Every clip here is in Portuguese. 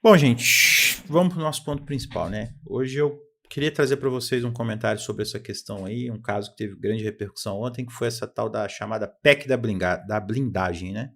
Bom, gente, vamos para o nosso ponto principal, né? Hoje eu queria trazer para vocês um comentário sobre essa questão aí, um caso que teve grande repercussão ontem, que foi essa tal da chamada PEC da blindagem, né?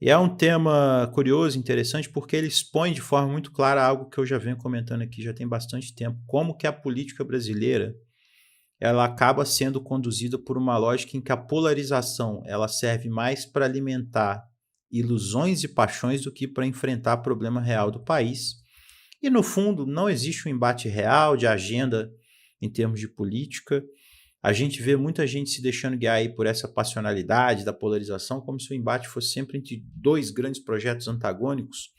E é um tema curioso, interessante, porque ele expõe de forma muito clara algo que eu já venho comentando aqui já tem bastante tempo, como que a política brasileira ela acaba sendo conduzida por uma lógica em que a polarização ela serve mais para alimentar ilusões e paixões do que para enfrentar o problema real do país. E no fundo, não existe um embate real de agenda em termos de política. A gente vê muita gente se deixando guiar aí por essa passionalidade da polarização, como se o embate fosse sempre entre dois grandes projetos antagônicos.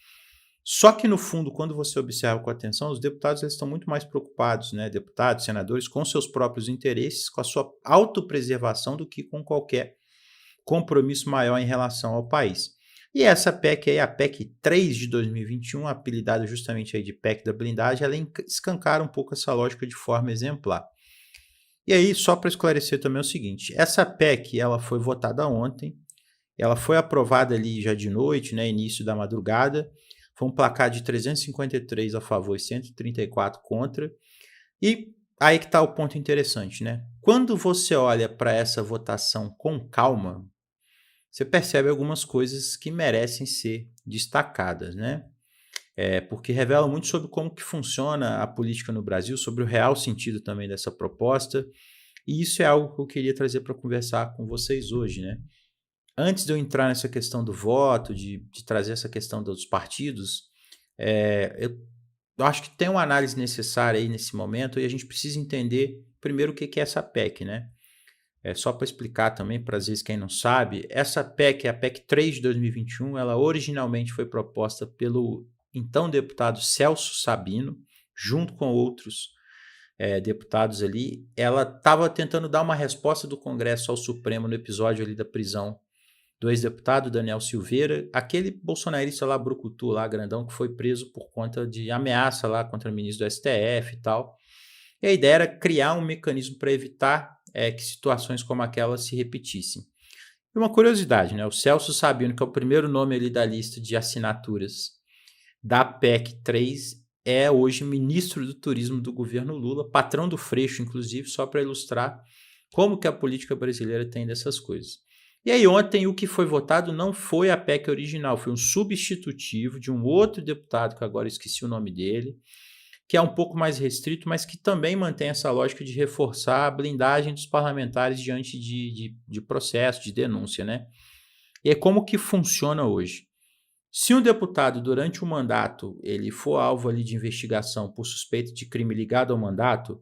Só que no fundo, quando você observa com atenção, os deputados eles estão muito mais preocupados, né, deputados, senadores, com seus próprios interesses, com a sua autopreservação do que com qualquer compromisso maior em relação ao país. E essa PEC aí, a PEC 3 de 2021, apelidada justamente aí de PEC da blindagem, ela escancara um pouco essa lógica de forma exemplar. E aí, só para esclarecer também é o seguinte, essa PEC ela foi votada ontem, ela foi aprovada ali já de noite, né, início da madrugada, foi um placar de 353 a favor e 134 contra, e aí que está o ponto interessante, né? Quando você olha para essa votação com calma, você percebe algumas coisas que merecem ser destacadas, né? Porque revela muito sobre como que funciona a política no Brasil, sobre o real sentido também dessa proposta, e isso é algo que eu queria trazer para conversar com vocês hoje, né? Antes de eu entrar nessa questão do voto, de trazer essa questão dos partidos, eu acho que tem uma análise necessária aí nesse momento e a gente precisa entender primeiro o que que é essa PEC, né? Só para explicar também, para às vezes quem não sabe, essa PEC, a PEC 3 de 2021, ela originalmente foi proposta pelo então deputado Celso Sabino, junto com outros deputados ali. Ela estava tentando dar uma resposta do Congresso ao Supremo no episódio ali da prisão do ex-deputado Daniel Silveira, aquele bolsonarista lá, brucutu lá, grandão, que foi preso por conta de ameaça lá contra o ministro do STF e tal. E a ideia era criar um mecanismo para evitar que situações como aquela se repetissem. E uma curiosidade, né? O Celso Sabino, que é o primeiro nome ali da lista de assinaturas da PEC 3, é hoje ministro do Turismo do governo Lula, patrão do Freixo, inclusive, só para ilustrar como que a política brasileira tem dessas coisas. E aí ontem o que foi votado não foi a PEC original, foi um substitutivo de um outro deputado, que agora esqueci o nome dele, que é um pouco mais restrito, mas que também mantém essa lógica de reforçar a blindagem dos parlamentares diante de processo, de denúncia, né? E é como que funciona hoje. Se um deputado, durante o mandato, ele for alvo ali de investigação por suspeita de crime ligado ao mandato,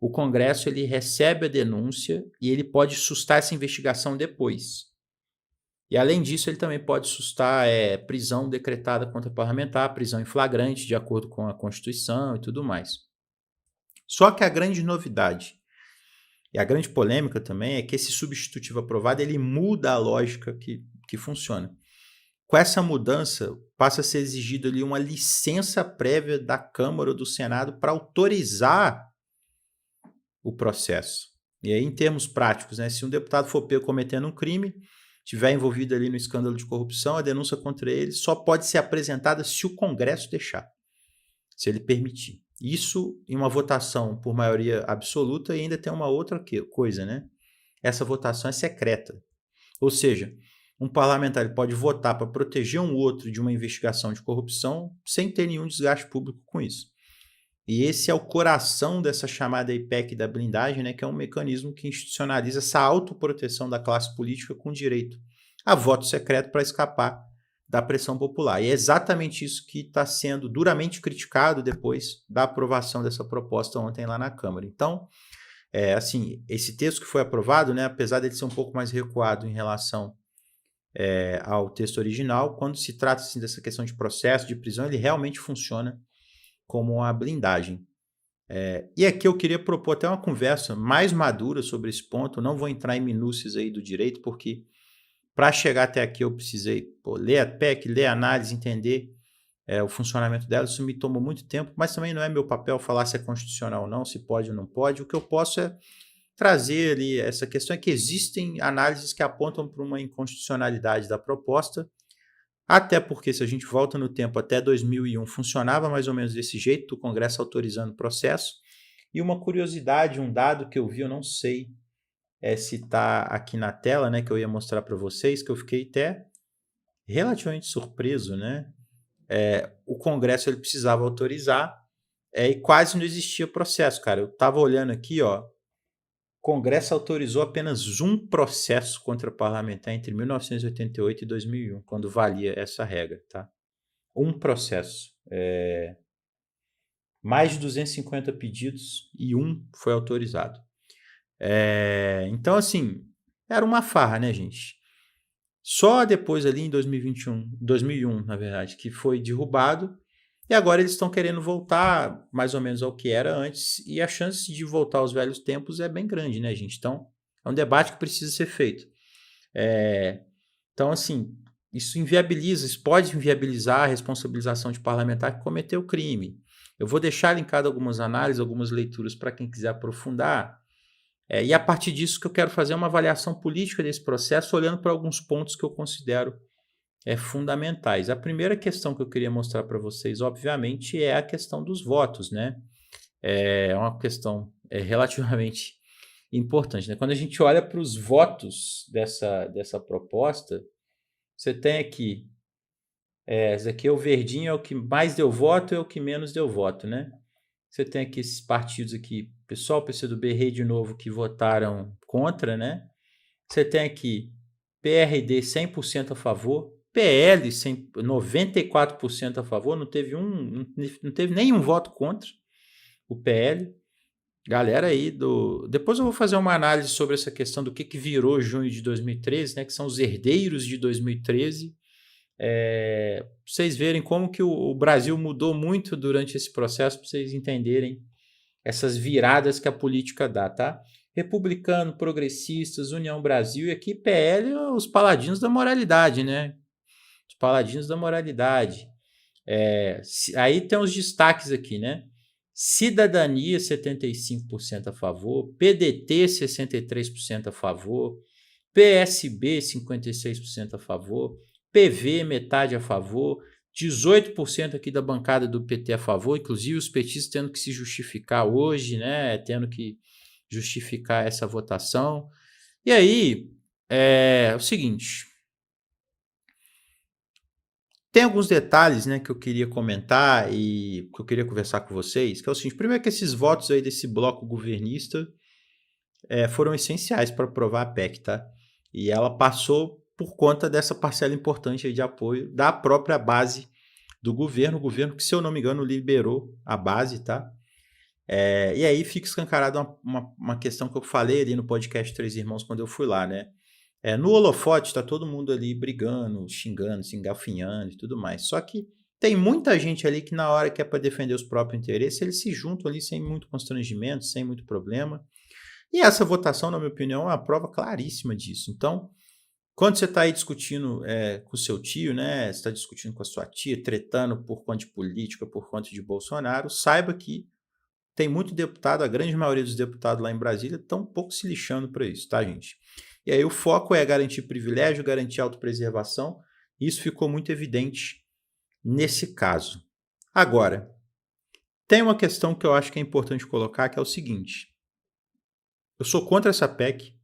o Congresso ele recebe a denúncia e ele pode sustar essa investigação depois. E além disso, ele também pode sustar prisão decretada contra parlamentar, prisão em flagrante, de acordo com a Constituição e tudo mais. Só que a grande novidade e a grande polêmica também é que esse substitutivo aprovado ele muda a lógica que funciona. Com essa mudança, passa a ser exigida ali uma licença prévia da Câmara ou do Senado para autorizar o processo. E aí, em termos práticos, né, se um deputado for pego cometendo um crime, estiver envolvido ali no escândalo de corrupção, a denúncia contra ele só pode ser apresentada se o Congresso deixar, se ele permitir. Isso em uma votação por maioria absoluta e ainda tem uma outra coisa, né? Essa votação é secreta. Ou seja, um parlamentar pode votar para proteger um outro de uma investigação de corrupção sem ter nenhum desgaste público com isso. E esse é o coração dessa chamada IPEC da blindagem, né, que é um mecanismo que institucionaliza essa autoproteção da classe política com direito a voto secreto para escapar da pressão popular. E é exatamente isso que está sendo duramente criticado depois da aprovação dessa proposta ontem lá na Câmara. Então, assim, esse texto que foi aprovado, né, apesar de ele ser um pouco mais recuado em relação ao texto original, quando se trata assim, dessa questão de processo, de prisão, ele realmente funciona como uma blindagem. E aqui eu queria propor até uma conversa mais madura sobre esse ponto. Eu não vou entrar em minúcias aí do direito, porque para chegar até aqui eu precisei ler a PEC, ler a análise, entender o funcionamento dela. Isso me tomou muito tempo, mas também não é meu papel falar se é constitucional ou não, se pode ou não pode. O que eu posso é trazer ali essa questão é que existem análises que apontam para uma inconstitucionalidade da proposta, Até porque, se a gente volta no tempo até 2001, funcionava mais ou menos desse jeito, o Congresso autorizando o processo. E uma curiosidade, um dado que eu vi, eu não sei se está aqui na tela, né, que eu ia mostrar para vocês, que eu fiquei até relativamente surpreso, né? O Congresso ele precisava autorizar e quase não existia processo, cara. Eu estava olhando aqui, ó, o Congresso autorizou apenas um processo contra parlamentar entre 1988 e 2001, quando valia essa regra, tá? Um processo. Mais de 250 pedidos e um foi autorizado. Então, assim, era uma farra, né, gente? Só depois ali em 2001, na verdade, que foi derrubado. E agora eles estão querendo voltar mais ou menos ao que era antes. E a chance de voltar aos velhos tempos é bem grande, né, gente? Então, é um debate que precisa ser feito. Então, assim, isso pode inviabilizar a responsabilização de parlamentar que cometeu o crime. Eu vou deixar linkado algumas análises, algumas leituras para quem quiser aprofundar. E a partir disso que eu quero fazer uma avaliação política desse processo, olhando para alguns pontos que eu considero fundamentais. A primeira questão que eu queria mostrar para vocês, obviamente, é a questão dos votos, né? É uma questão relativamente importante, né? Quando a gente olha para os votos dessa proposta, você tem aqui, esse aqui é o verdinho, é o que mais deu voto, é o que menos deu voto, né? Você tem aqui esses partidos aqui, pessoal, PCdoB, Rede Novo, que votaram contra, né? Você tem aqui PRD 100% a favor, PL 94% a favor, não teve nenhum voto contra o PL. Galera aí Depois eu vou fazer uma análise sobre essa questão do que virou junho de 2013, né? Que são os herdeiros de 2013. Pra vocês verem como que o Brasil mudou muito durante esse processo, para vocês entenderem essas viradas que a política dá, tá? Republicano, progressistas, União Brasil e aqui PL, os paladinos da moralidade, né? Os paladinos da moralidade. Aí tem os destaques aqui, né? Cidadania, 75% a favor, PDT, 63% a favor, PSB, 56% a favor, PV, metade a favor, 18% aqui da bancada do PT a favor, inclusive os petistas tendo que se justificar hoje, né? Tendo que justificar essa votação. E aí, é o seguinte, tem alguns detalhes, né, que eu queria comentar e que eu queria conversar com vocês, que é o seguinte, primeiro que esses votos aí desse bloco governista foram essenciais para aprovar a PEC, tá? E ela passou por conta dessa parcela importante aí de apoio da própria base do governo, o governo que, se eu não me engano, liberou a base, tá? E aí fica escancarada uma questão que eu falei ali no podcast Três Irmãos quando eu fui lá, né? No holofote tá todo mundo ali brigando, xingando, se engafinhando e tudo mais. Só que tem muita gente ali que na hora que é para defender os próprios interesses, eles se juntam ali sem muito constrangimento, sem muito problema. E essa votação, na minha opinião, é uma prova claríssima disso. Então, quando você está aí discutindo com o seu tio, né? Você está discutindo com a sua tia, tretando por conta de política, por conta de Bolsonaro, saiba que tem muito deputado, a grande maioria dos deputados lá em Brasília estão um pouco se lixando para isso, tá, gente? E aí o foco é garantir privilégio, garantir autopreservação. Isso ficou muito evidente nesse caso. Agora, tem uma questão que eu acho que é importante colocar, que é o seguinte. Eu sou contra essa PEC.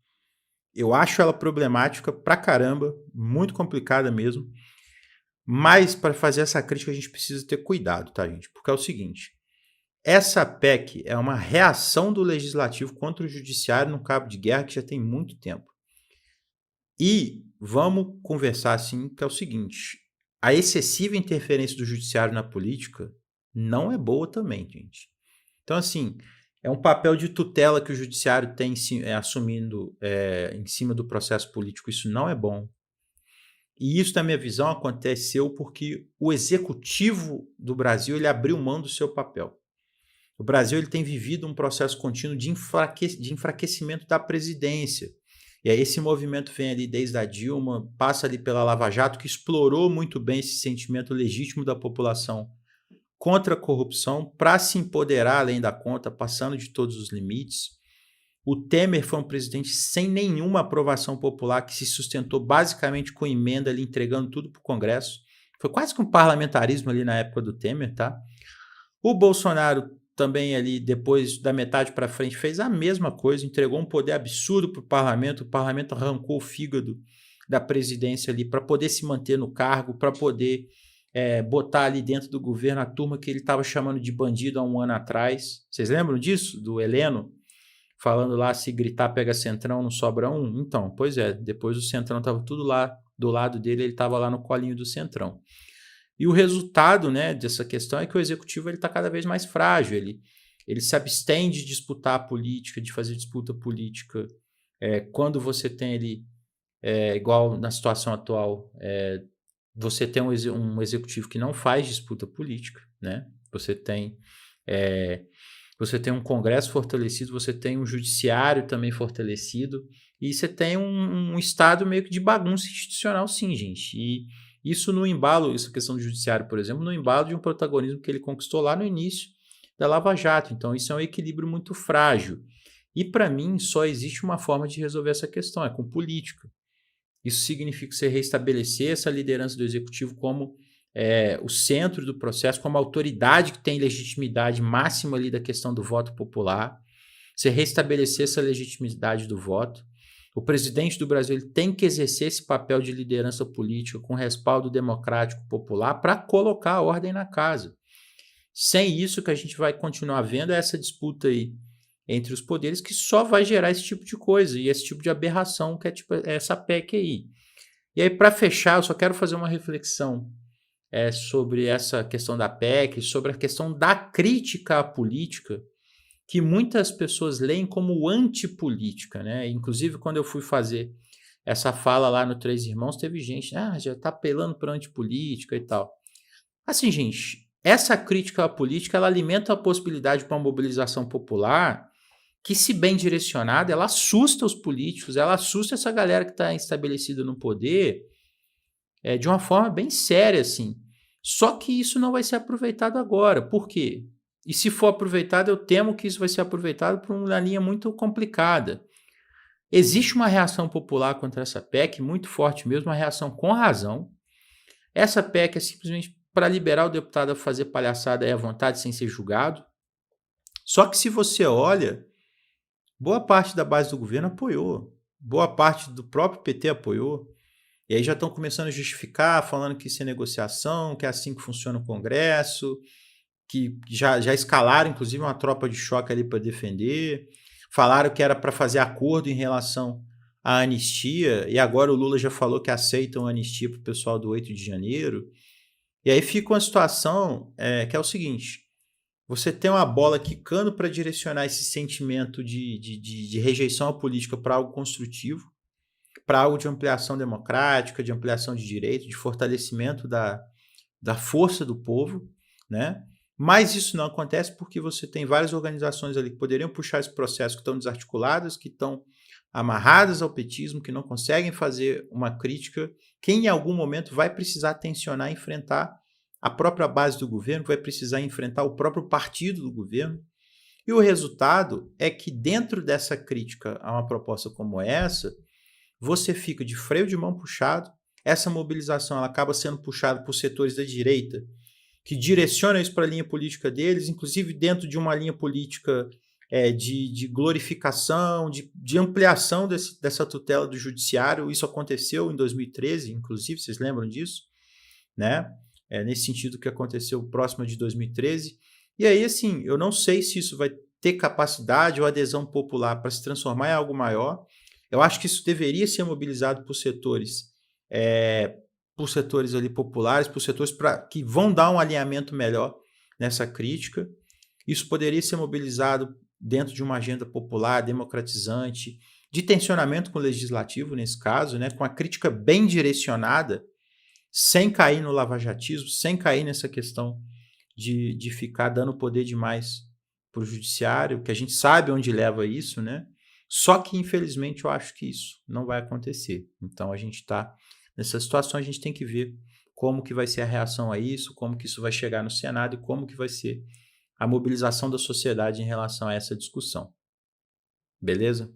Eu acho ela problemática pra caramba, muito complicada mesmo. Mas para fazer essa crítica a gente precisa ter cuidado, tá, gente? Porque é o seguinte. Essa PEC é uma reação do legislativo contra o judiciário no cabo de guerra que já tem muito tempo. E vamos conversar assim, que é o seguinte, a excessiva interferência do judiciário na política não é boa também, gente. Então, assim, é um papel de tutela que o judiciário tem assumindo em cima do processo político, isso não é bom. E isso, na minha visão, aconteceu porque o executivo do Brasil ele abriu mão do seu papel. O Brasil ele tem vivido um processo contínuo de enfraquecimento da presidência. E aí esse movimento vem ali desde a Dilma, passa ali pela Lava Jato, que explorou muito bem esse sentimento legítimo da população contra a corrupção para se empoderar além da conta, passando de todos os limites. O Temer foi um presidente sem nenhuma aprovação popular, que se sustentou basicamente com emenda ali, entregando tudo para o Congresso. Foi quase que um parlamentarismo ali na época do Temer, tá? O Bolsonaro também ali, depois da metade para frente, fez a mesma coisa, entregou um poder absurdo para o parlamento arrancou o fígado da presidência ali para poder se manter no cargo, para poder botar ali dentro do governo a turma que ele estava chamando de bandido há um ano atrás. Vocês lembram disso? Do Heleno? Falando lá, se gritar pega Centrão, não sobra um? Então, pois é, depois o Centrão estava tudo lá do lado dele, ele estava lá no colinho do Centrão. E o resultado, né, dessa questão é que o executivo está cada vez mais frágil, ele se abstém de disputar a política, de fazer disputa política. Quando você tem ali, igual na situação atual, você tem um executivo que não faz disputa política, né? Você tem um Congresso fortalecido, você tem um judiciário também fortalecido, e você tem um Estado meio que de bagunça institucional, sim, gente. E isso no embalo, essa questão do judiciário, por exemplo, no embalo de um protagonismo que ele conquistou lá no início da Lava Jato. Então, isso é um equilíbrio muito frágil. E, para mim, só existe uma forma de resolver essa questão, é com política. Isso significa você reestabelecer essa liderança do executivo como o centro do processo, como a autoridade que tem legitimidade máxima ali da questão do voto popular, você restabelecer essa legitimidade do voto. O presidente do Brasil ele tem que exercer esse papel de liderança política com respaldo democrático popular para colocar a ordem na casa. Sem isso, que a gente vai continuar vendo é essa disputa aí entre os poderes que só vai gerar esse tipo de coisa e esse tipo de aberração que é tipo essa PEC aí. E aí, para fechar, eu só quero fazer uma reflexão sobre essa questão da PEC, sobre a questão da crítica à política, que muitas pessoas leem como antipolítica, né? Inclusive, quando eu fui fazer essa fala lá no Três Irmãos, teve gente, já está apelando para antipolítica e tal. Assim, gente, essa crítica à política, ela alimenta a possibilidade para uma mobilização popular que, se bem direcionada, ela assusta os políticos, ela assusta essa galera que está estabelecida no poder de uma forma bem séria, assim. Só que isso não vai ser aproveitado agora. Por quê? E se for aproveitado, eu temo que isso vai ser aproveitado por uma linha muito complicada. Existe uma reação popular contra essa PEC muito forte mesmo, uma reação com razão. Essa PEC é simplesmente para liberar o deputado a fazer palhaçada à vontade sem ser julgado. Só que se você olha, boa parte da base do governo apoiou. Boa parte do próprio PT apoiou. E aí já estão começando a justificar, falando que isso é negociação, que é assim que funciona o Congresso, que já escalaram, inclusive, uma tropa de choque ali para defender. Falaram que era para fazer acordo em relação à anistia, e agora o Lula já falou que aceitam a anistia para o pessoal do 8 de janeiro. E aí fica uma situação que é o seguinte: você tem uma bola quicando para direcionar esse sentimento de rejeição à política para algo construtivo, para algo de ampliação democrática, de ampliação de direito, de fortalecimento da força do povo, né? Mas isso não acontece porque você tem várias organizações ali que poderiam puxar esse processo, que estão desarticuladas, que estão amarradas ao petismo, que não conseguem fazer uma crítica, que em algum momento vai precisar tensionar, enfrentar a própria base do governo, vai precisar enfrentar o próprio partido do governo. E o resultado é que, dentro dessa crítica a uma proposta como essa, você fica de freio de mão puxado. Essa mobilização ela acaba sendo puxada por setores da direita que direcionam isso para a linha política deles, inclusive dentro de uma linha política de glorificação, de ampliação dessa tutela do judiciário. Isso aconteceu em 2013, inclusive, vocês lembram disso? Né? Nesse sentido que aconteceu próximo de 2013. E aí, assim, eu não sei se isso vai ter capacidade ou adesão popular para se transformar em algo maior. Eu acho que isso deveria ser mobilizado por setores ali populares, por setores que vão dar um alinhamento melhor nessa crítica. Isso poderia ser mobilizado dentro de uma agenda popular, democratizante, de tensionamento com o legislativo, nesse caso, né, com a crítica bem direcionada, sem cair no lavajatismo, sem cair nessa questão de ficar dando poder demais para o judiciário, que a gente sabe onde leva isso, né? Só que, infelizmente, eu acho que isso não vai acontecer. Então, a gente está nessa situação, a gente tem que ver como que vai ser a reação a isso, como que isso vai chegar no Senado e como que vai ser a mobilização da sociedade em relação a essa discussão. Beleza?